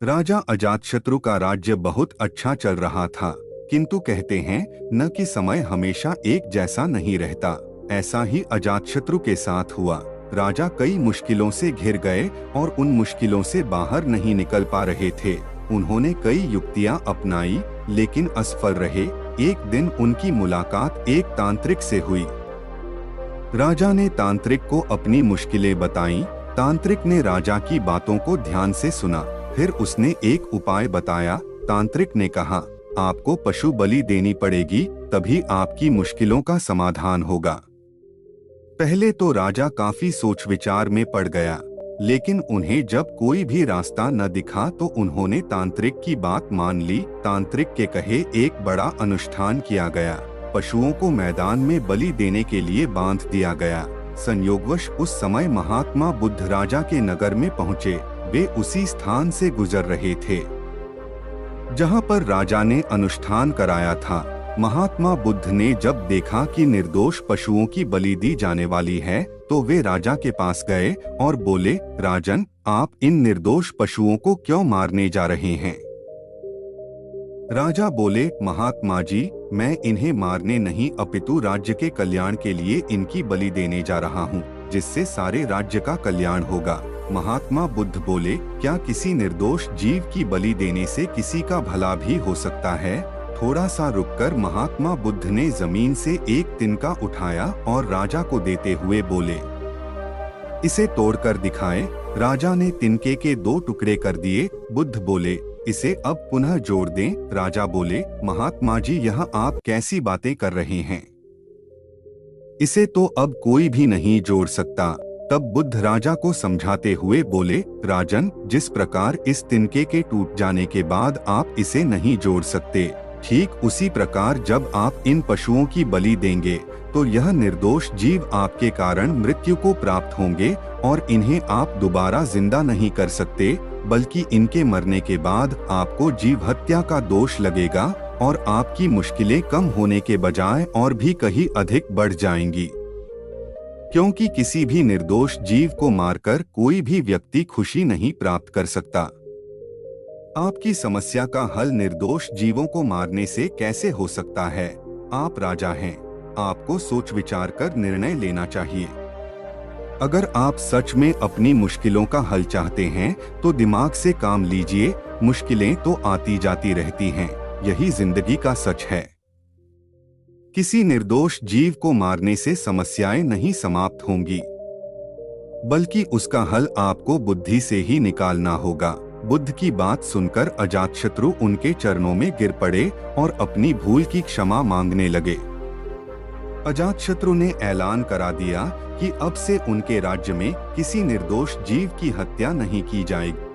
राजा अजातशत्रु का राज्य बहुत अच्छा चल रहा था, किंतु कहते हैं न कि समय हमेशा एक जैसा नहीं रहता। ऐसा ही अजातशत्रु के साथ हुआ। राजा कई मुश्किलों से घिर गए और उन मुश्किलों से बाहर नहीं निकल पा रहे थे। उन्होंने कई युक्तियां अपनाई, लेकिन असफल रहे। एक दिन उनकी मुलाकात एक तांत्रिक से हुई। राजा ने तांत्रिक को अपनी मुश्किलें बताईं। तांत्रिक ने राजा की बातों को ध्यान से सुना। फिर उसने एक उपाय बताया। तांत्रिक ने कहा, आपको पशु बलि देनी पड़ेगी, तभी आपकी मुश्किलों का समाधान होगा। पहले तो राजा काफी सोच विचार में पड़ गया, लेकिन उन्हें जब कोई भी रास्ता न दिखा तो उन्होंने तांत्रिक की बात मान ली। तांत्रिक के कहे एक बड़ा अनुष्ठान किया गया। पशुओं को मैदान में बलि देने के लिए बांध दिया गया। संयोगवश उस समय महात्मा बुद्ध राजा के नगर में पहुँचे। वे उसी स्थान से गुजर रहे थे जहां पर राजा ने अनुष्ठान कराया था। महात्मा बुद्ध ने जब देखा कि निर्दोष पशुओं की बलि दी जाने वाली है, तो वे राजा के पास गए और बोले, राजन, आप इन निर्दोष पशुओं को क्यों मारने जा रहे हैं? राजा बोले, महात्मा जी, मैं इन्हें मारने नहीं अपितु राज्य के कल्याण के लिए इनकी बलि देने जा रहा हूँ, जिससे सारे राज्य का कल्याण होगा। महात्मा बुद्ध बोले, क्या किसी निर्दोष जीव की बलि देने से किसी का भला भी हो सकता है? थोड़ा सा रुककर महात्मा बुद्ध ने जमीन से एक तिनका उठाया और राजा को देते हुए बोले, इसे तोड़कर दिखाएं। राजा ने तिनके के 2 टुकड़े कर दिए। बुद्ध बोले, इसे अब पुनः जोड़ दें। राजा बोले, महात्मा जी, यह आप कैसी बातें कर रहे हैं? इसे तो अब कोई भी नहीं जोड़ सकता। तब बुद्ध राजा को समझाते हुए बोले, राजन, जिस प्रकार इस तिनके के टूट जाने के बाद आप इसे नहीं जोड़ सकते, ठीक उसी प्रकार जब आप इन पशुओं की बलि देंगे तो यह निर्दोष जीव आपके कारण मृत्यु को प्राप्त होंगे और इन्हें आप दोबारा जिंदा नहीं कर सकते, बल्कि इनके मरने के बाद आपको जीव हत्या का दोष लगेगा और आपकी मुश्किलें कम होने के बजाय और भी कहीं अधिक बढ़ जाएंगी। क्योंकि किसी भी निर्दोष जीव को मारकर कोई भी व्यक्ति खुशी नहीं प्राप्त कर सकता। आपकी समस्या का हल निर्दोष जीवों को मारने से कैसे हो सकता है? आप राजा हैं, आपको सोच विचार कर निर्णय लेना चाहिए। अगर आप सच में अपनी मुश्किलों का हल चाहते हैं तो दिमाग से काम लीजिए। मुश्किलें तो आती जाती रहती हैं, यही जिंदगी का सच है। किसी निर्दोष जीव को मारने से समस्याएं नहीं समाप्त होंगी, बल्कि उसका हल आपको बुद्धि से ही निकालना होगा। बुद्ध की बात सुनकर अजातशत्रु उनके चरणों में गिर पड़े और अपनी भूल की क्षमा मांगने लगे। अजातशत्रु ने ऐलान करा दिया कि अब से उनके राज्य में किसी निर्दोष जीव की हत्या नहीं की जाएगी।